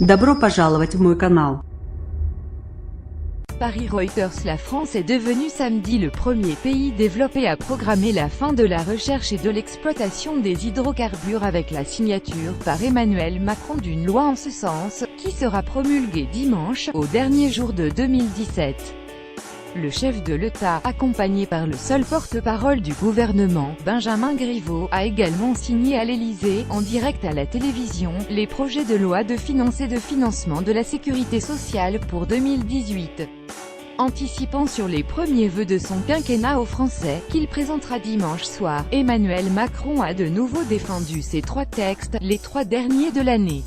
Добро пожаловать в мой канал. Paris Reuters. La France est devenue samedi le premier pays développé à programmer la fin de la recherche et de l'exploitation des hydrocarbures avec la signature par Emmanuel Macron d'une loi en ce sens, qui sera promulguée dimanche, au dernier jour de 2017. Le chef de l'État, accompagné par le seul porte-parole du gouvernement, Benjamin Griveaux, a également signé à l'Élysée, en direct à la télévision, les projets de loi de finances et de financement de la sécurité sociale pour 2018. Anticipant sur les premiers vœux de son quinquennat aux Français, qu'il présentera dimanche soir, Emmanuel Macron a de nouveau défendu ces trois textes, les trois derniers de l'année.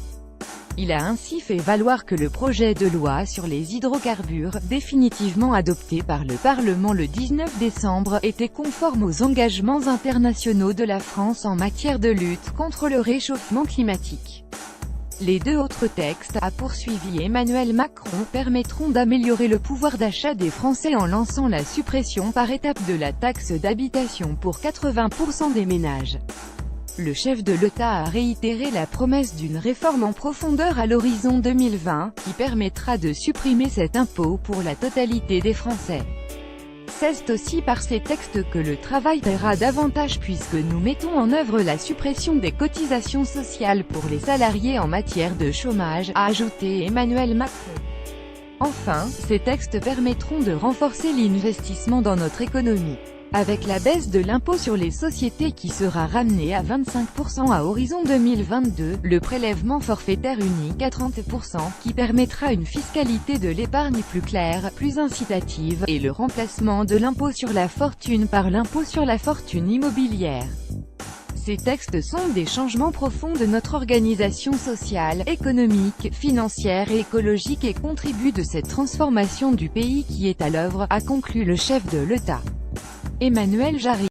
Il a ainsi fait valoir que le projet de loi sur les hydrocarbures, définitivement adopté par le Parlement le 19 décembre, était conforme aux engagements internationaux de la France en matière de lutte contre le réchauffement climatique. Les deux autres textes, a poursuivi Emmanuel Macron, permettront d'améliorer le pouvoir d'achat des Français en lançant la suppression par étapes de la taxe d'habitation pour 80% des ménages. Le chef de l'État a réitéré la promesse d'une réforme en profondeur à l'horizon 2020, qui permettra de supprimer cet impôt pour la totalité des Français. C'est aussi par ces textes que le travail paiera davantage puisque nous mettons en œuvre la suppression des cotisations sociales pour les salariés en matière de chômage, a ajouté Emmanuel Macron. Enfin, ces textes permettront de renforcer l'investissement dans notre économie. Avec la baisse de l'impôt sur les sociétés qui sera ramené à 25% à horizon 2022, le prélèvement forfaitaire unique à 30%, qui permettra une fiscalité de l'épargne plus claire, plus incitative, et le remplacement de l'impôt sur la fortune par l'impôt sur la fortune immobilière. Ces textes sont des changements profonds de notre organisation sociale, économique, financière et écologique et contribuent de cette transformation du pays qui est à l'œuvre, a conclu le chef de l'État. Emmanuel Jarry.